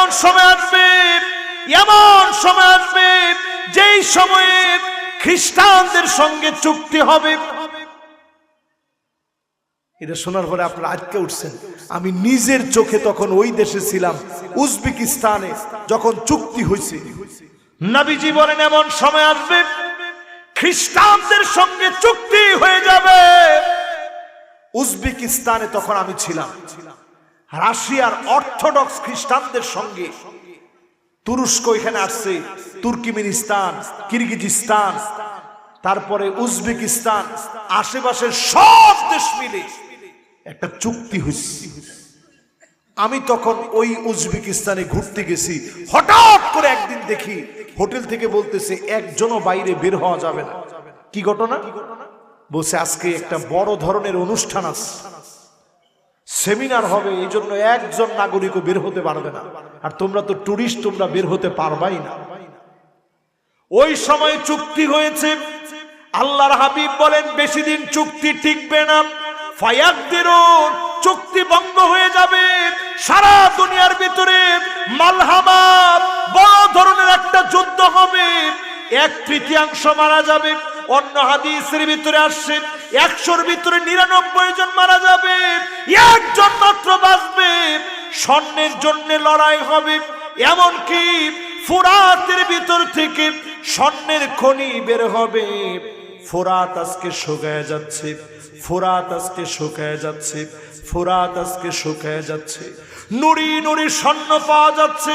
এমন সময় আসবে যেই সময়ে খ্রিস্টানদের সঙ্গে চুক্তি হবে। এটা শোনার পরে আপনারা আজকে উঠছেন। আমি নিজের চোখে তখন ওই দেশে ছিলাম, উজবেকিস্তানে, যখন চুক্তি হয়েছে। নবীজি বলেন এমন সময় আসবে খ্রিস্টানদের সঙ্গে চুক্তি হয়ে যাবে। উজবেকিস্তানে তখন আমি ছিলাম। রাশিয়ার অর্থোডক্স খ্রিস্টানদের সঙ্গে তুরস্ক এখানে আসছে, তুর্কমেনিস্তান, কিরগিজস্তান, তারপরে উজবেকিস্তান, আশেপাশের সব দেশ মিলে একটা চুক্তি হয়েছে। আমি তখন ওই উজবেকিস্তানে ঘুরতে গেছি। হঠাৎ করে একদিন দেখি হোটেল থেকে বলতেছে একজনও বাইরে বের হওয়া যাবে না। কি ঘটনা? বলছে আজকে একটা বড় ধরনের অনুষ্ঠান আছে, সেমিনার হবে, এই জন্য একজন নাগরিকও বের হতে পারবে না। আর তোমরা তো টুরিস্ট, তোমরা বের হতে পারবাই না। ওই সময় চুক্তি হয়েছে। আল্লাহর হাবিব বলেন বেশি দিন চুক্তি টিকবে না। ফায়াকদিরুন, চুক্তি ভঙ্গ হয়ে যাবে। সারা দুনিয়ার ভিতরে মালহামা, বড় ধরনের একটা যুদ্ধ হবে। 1/3 মারা যাবে। অন্য হাদিসের ভিতরে আসছে 100-র ভিতরে 99 জন মারা যাবে, একজন মাত্র বাঁচবে। স্বর্ণের জন্য লড়াই হবে। এমনকি ফোরাতের ভিতর থেকে স্বর্ণের খনি বের হবে। ফোরাত আজকে শুকায় যাচ্ছে, ফোরাত আজকে শুকায় যাচ্ছে, ফোরাত আজকে শুকায় যাচ্ছে। নুড়ি নুড়ি স্বর্ণ পাওয়া যাচ্ছে।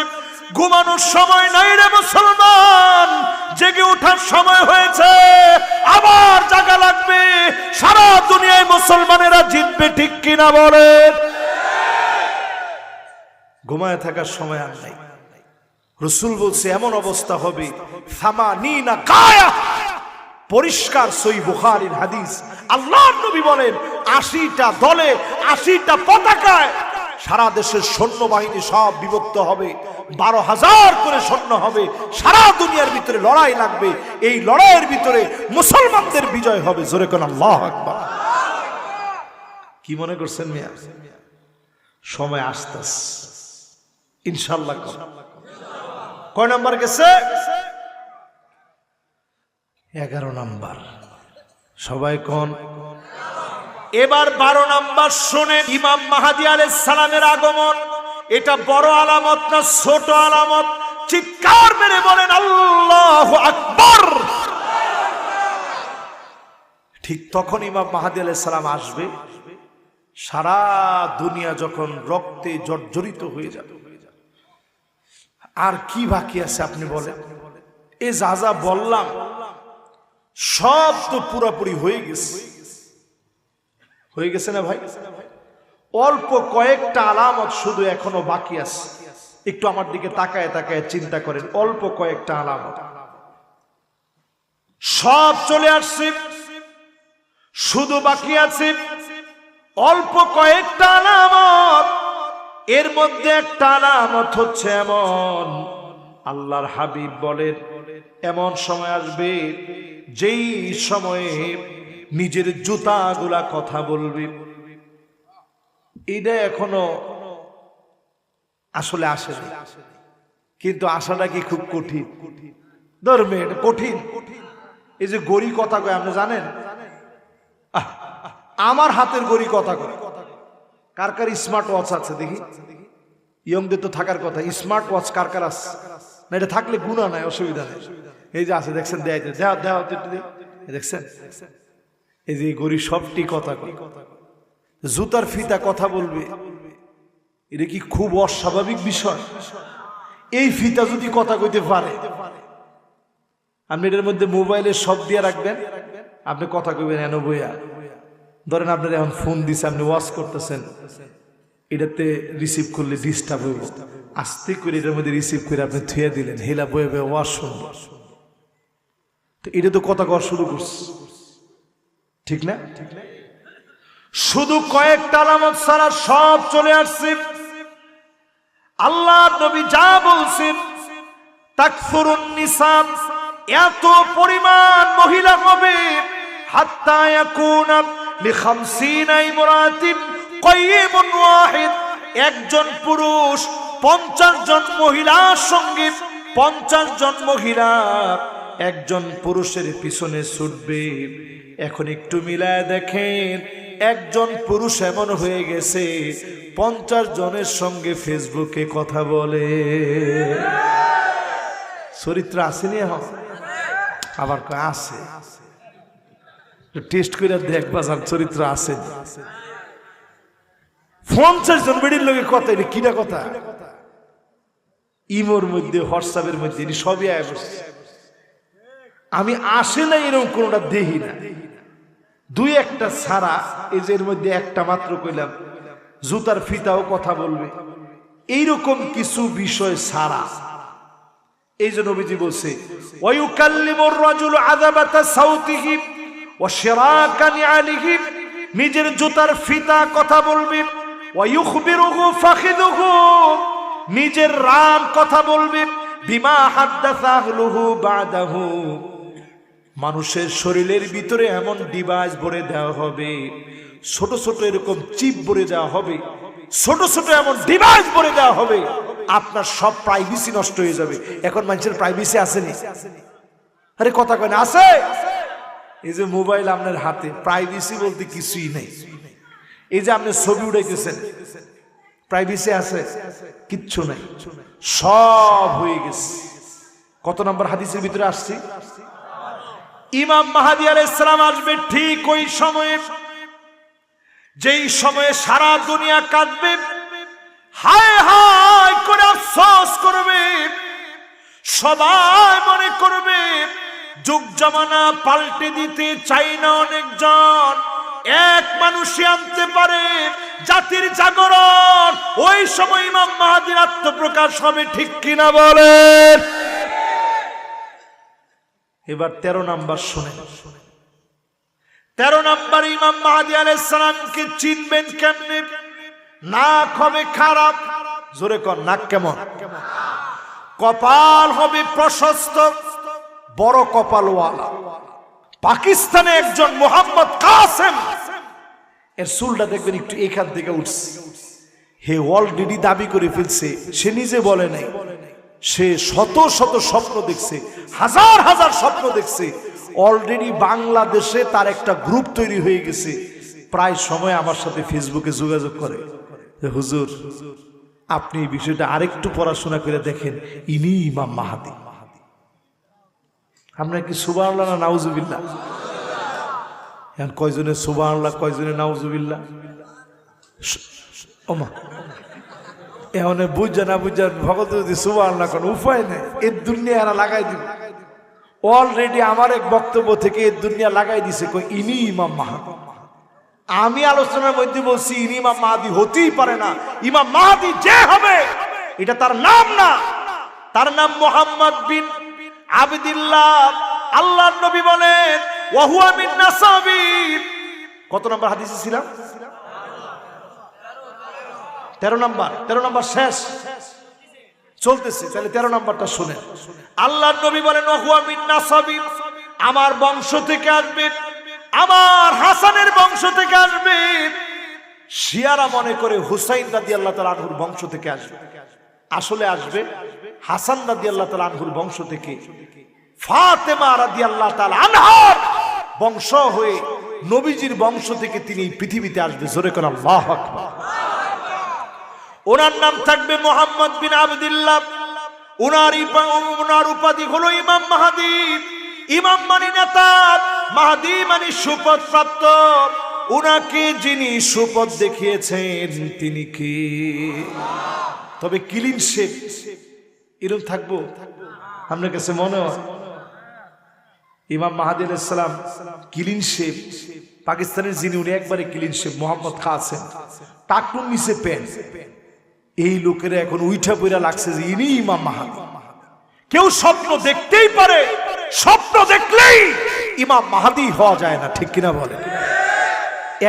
ঘুমানোর সময় নাই রে মুসলমান, জেগে ওঠার সময় হয়েছে। আবার জাগা লাগবে। সারা দুনিয়ায় মুসলমানেরা জিতবে, ঠিক কিনা বলেন? ঘুমায় থাকার সময় আর নাই। রাসূল বলছে এমন অবস্থা হবে, সামানিনা গায়া, পরিষ্কার সহিহ বুখারীর হাদিস। আল্লাহর নবী বলেন 80টা দলে 80টা পতাকায় সারা দেশের সৈন্যবাহিনী সব বিভক্ত হবে। 12,000 করে সৈন্য হবে। সারা দুনিয়ার ভিতরে লড়াই লাগবে। এই লড়াইয়ের ভিতরে মুসলমানদের বিজয় হবে। জোরে কোন আল্লাহু আকবার। কি মনে করছেন মিয়া? সময় আসতেছে ইনশাআল্লাহ। কয় নাম্বার গেছে? 11 নাম্বার। সবাই কোন? এবার 12 নাম্বার শুনে। ইমাম মাহদী আলাইহিস সালামের আগমন, এটা বড় আলামত না ছোট আলামত? চিৎকার মেরে বলেন আল্লাহু আকবার। ঠিক তখন ইমাম মাহদী আলাইহিস সালাম আসবে। সারা দুনিয়া যখন রক্তে জর্জরিত হয়ে যাবে, আর কি বাকি আছে আপনি বলেন? এ যা যা বললাম সব তো পুরোপুরি হয়ে গেছে। হয়ে গেছে না ভাই? অল্প কয়েকটা আলামত শুধু এখনো বাকি আছে। একটু আমার দিকে তাকায় তাকায় চিন্তা করেন। অল্প কয়েকটা আলামত, সব চলে আসছে, শুধু বাকি আছে অল্প কয়েকটা আলামত। এর মধ্যে একটা আলামত হচ্ছে এমন, আল্লাহর হাবিব বলেন এমন সময় আসবে যেই সময়ে নিজের জুতাগুলা কথা বলবে। এটা এখনো আসলে আসেনি, কিন্তু আসাটা কি খুব কঠিন? ধর্মে এটা কঠিন। এই যে গড়ি কথা কয়, আপনি জানেন? আমার হাতের গড়ি কথা কয়। কার কার স্মার্ট ওয়াচ আছে দেখি? ইয়ংদের তো থাকার কথা। স্মার্ট ওয়াচ কার কার আছে? না, এটা থাকলে গুণা নাই, অসুবিধা নেই। এই যে আছে দেখছেন, দেখছেন এই যে গড়ি সবটি কথা কয়। জুতার ফিতা কথা বলবে, এটা কি খুব অস্বাভাবিক বিষয়? এই ফিতা যদি কথা কইতে পারে, আপনি এটার মধ্যে মোবাইলের সব দিয়ে রাখবেন, আপনি কথা কইবেন এনো বইয়া। ধরেন আপনার এখন ফোন দিছে, আপনি ওয়াচ করতেছেন, এটাতে রিসিভ করলে ডিস্টার্ব হইব। আস্তে করে এটার মধ্যে রিসিভ করে আপনি থুয়ে দিলেন, হেলা বয়ে বয়ে ওয়াচ শুনবো। তো এটা তো কথা কওয়া শুরু করছে, ঠিক না? শুধু কয়েকটা আলামত ছাড়া সব চলে আসছে। আল্লাহ নবী যা বলছেন, তাকসুরুন নিসা, এত পরিমাণ মহিলা হবে, হাত্তা ইয়াকুনা লি50 ইমরাতিন কাইয়িমুন ওয়াহিদ, একজন পুরুষ 50 জন মহিলার সঙ্গে 50 জন মহিলা একজন পুরুষের পিছনে ছুটবে। এখন একটু মিলায় দেখেন, একজন পুরুষ এমন হয়ে গেছে 50 জনের সঙ্গে ফেসবুকে কথা বলে। চরিত্র আসেনি এখন? আবার আছে, টেস্ট করে দেখবা চরিত্র আছে। 50 জন বেডির লোকে কথা, এটা কিনা কথা? ইমোর মধ্যে, হোয়াটসঅ্যাপের মধ্যে সবই আয় বসছে। আমি আসে না এরকম কোনটা দেখি না, দুই একটা ছাড়া। এই যে এর মধ্যে একটা মাত্র কইলাম, জুতার ফিতাও কথা বলবে, এইরকম কিছু বিষয় ছাড়া। এই যে নবীজি বলছে, ওয়ায়ুকাল্লিমুর রাজুলু আযাবাতা সাউতিহি ওয়া শিরাকা নিআলিহি, নিজের জুতার ফিতা কথা বলবে। ওয়ায়ুখবিরুহু ফাখিদুহু, নিজের রাম কথা বলবে। বিমা হাদ্দাসা আহলুহু বাদাহু, মানুষের শরীরের ভিতরে এমন ডিভাইস ভরে দেওয়া হবে, ছোট ছোট এরকম চিপ ভরে দেওয়া হবে, ছোট ছোট এমন ডিভাইস ভরে দেওয়া হবে, আপনার সব প্রাইভেসি নষ্ট হয়ে যাবে। এখন মানুষের প্রাইভেসি আসেনি? আরে কথা কয় না, আছে। এই যে মোবাইল আপনার হাতে, প্রাইভেসি বলতে কিছুই নেই। এই যে আপনি ছবি উঠাইতেছেন, প্রাইভেসি আছে? কিচ্ছু নাই, সব হয়ে গেছে। কত নম্বর হাদিসের ভিতরে আসছি? ইমাম মাহদী আলাইহিস সালাম আসবে ঠিক ওই সময়ে, যেই সময়ে সারা দুনিয়া কাঁদবে, হায় হায় করে আফসোস করবে, সবাই মনে করবে যুগ জামানা পাল্টে দিতে চাই না অনেকজন, এক মানুষই আনতে পারে জাতির জাগরণ। ওই সময় ইমাম মাহদীর আত্মপ্রকাশ হবে, ঠিক কিনা বলেন? এবার 13 নাম্বার শুনেন। 13 নাম্বার, ইমাম মাহদী আলাইহিস সালামকে চিনবেন কেমনে? নাক হবে খারাপ, জোরে কর, নাক কেমন? কপাল হবে প্রশস্ত, বড় কপালওয়ালা। পাকিস্তানে একজন মোহাম্মদ কাসেম, এর চুলটা দেখবেন একটু এখান থেকে উঠছে। হে অলরেডি দাবি করে ফেলছে, সে নিজে বলে নাই, সে শত শত স্বপ্ন দেখছে, হাজার হাজার স্বপ্ন দেখছে। অলরেডি বাংলাদেশে তার একটা গ্রুপ তৈরি হয়ে গেছে। প্রায় সময় আমার সাথে ফেসবুকে যোগাযোগ করে, হুজুর আপনি এই বিষয়টা আরেকটু পড়াশোনা করে দেখেন, ইনি ইমাম মাহদী। আমরা কি সুবহানাল্লাহ না নাউজুবিল্লাহ? এখন কয়জনে সুবহানাল্লাহ, কয়জনে নাউজুবিল্লাহ? ওমা, এখন বুঝা না বুঝা ভগত যদি সুবহানাল্লাহ কোন উপায় নেই, এর দুনিয়া এরা লাগাই দিবে। অলরেডি আমার এক বক্তব্য থেকে এর দুনিয়া লাগাই দিছে, কই ইনি ইমাম মাহদী। আমি আলোচনার মধ্যে বলছি ইনি ইমাম মাহদী হতেই পারে না। ইমাম মাহদী যে হবে এটা তার নাম না, তার নাম মুহাম্মদ বিন আবদুল্লাহ। আল্লাহর নবী বলেন ওয়া হুয়া মিন নাসাবি। কত নম্বর হাদিসে ছিলাম? 13 নম্বর। 13 নম্বর শেষ চলতেছে, তাহলে 13 নম্বরটা শুনেন। আল্লাহর নবী বলেন ওয়া হুয়া মিন নাসাবি, আমার বংশ থেকে আসবে, আমার হাসানের বংশ থেকে আসবে। শিয়ারা মনে করে হুসাইন রাদিয়াল্লাহু তাআলা আনহুর বংশ থেকে আসবে, আসলে আসবে হাসান রাদিয়াল্লাহু তাআলা আনহুর বংশ থেকে। ফাতেমা রাদিয়াল্লাহু তাআলা আনহার বংশ হয়ে নবীজির বংশ থেকে তিনি পৃথিবীতে আসবে। জোরে করে আল্লাহু আকবার। ওনার নাম থাকবে মুহাম্মদ বিন আবদুল্লাহ। ওনার উপাধি হলো ইমাম মাহদী। ইমাম মানে নেতা, মাহদী মানে সুপথ প্রাপ্ত। উনাকে যিনি সুপথ দেখিয়েছেন তিনি কি? তবে ক্লিন শেপ এরকম থাকবো আপনার কাছে মনে হয়? ইমাম মাহদী আলাইহিস সালাম ক্লিন শেপ। পাকিস্তানের যিনি, উনি একবারে ক্লিন শেপ, মোহাম্মদ কাসেম, টাকটুন নিচে প্যান্ট। এই লোকেরা এখন উইঠা পইরা লাগছে যে ইনি ইমাম মাহদী। কেউ স্বপ্ন দেখতেই পারে, স্বপ্ন দেখলেই ইমাম মাহদী হওয়া যায় না, ঠিক কিনা বলে?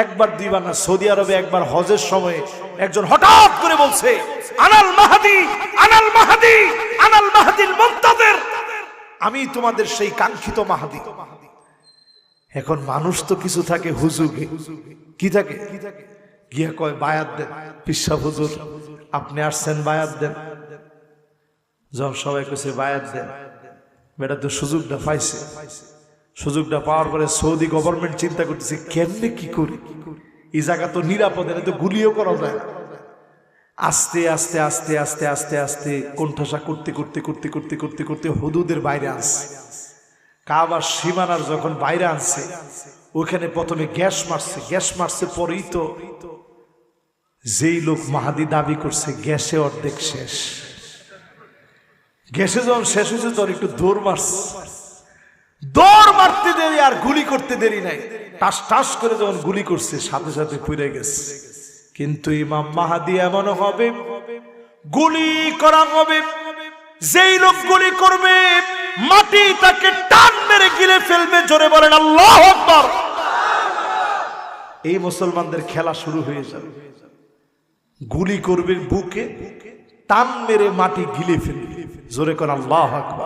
একবার দুইবার না, সৌদি আরবে একবার হজের সময় একজন হঠাৎ করে বলছে আনাল মাহদী, আনাল মাহদী, আনাল মাহদীল মুনতাযির, আমি তোমাদের সেই কাঙ্ক্ষিত মাহদী। এখন মানুষ তো কিছু থাকে হুজুগে, কি থাকে? গিয়া কয় বায়াত দেন, পিসা হুজুর আপনি আসছেন বায়াত দেন। যখন সবাই কইছে বায়াত দেন, বেটা তো সুযোগটা পাইছে। সুযোগটা পাওয়ার পরে সৌদি গভর্নমেন্ট চিন্তা করতেছে কেমনে কি করি, এই জায়গা তো নিরাপদ, তো গুলিও করা যায় না। আস্তে আস্তে আস্তে আস্তে আস্তে আস্তে কোণঠাসা করতে করতে করতে করতে করতে করতে হুদুদের বাইরে আনছে। কাবার সীমানার যখন বাইরে আনছে, ওখানে প্রথমে গ্যাস মারছে। গ্যাস মারছে পরেই তো যেই লোক মাহাদি দাবি করছে গ্যাসে অর্ধেক শেষ। গ্যাসে যখন শেষ হয়েছে তখন একটু দৌড় মারছে। দৌড় মারতে দেরি আর গুলি করতে দেরি নাই। টাস টাস করে যখন গুলি করছে সাথে সাথে পুড়ে গেছে। কিন্তু ইমাম মাহাদি এমন হবে, গুলি করা হবে, যেই লোক গুলি করবে মাটি তাকে টান মেরে গিলে ফেলবে। জোরে বলেন আল্লাহু আকবার। এই মুসলমানদের খেলা শুরু হয়ে যাবে। গুলি করবে বুকে, টান মেরে মাটি গিলে ফেলবে। জোরে করেন আল্লাহু আকবার।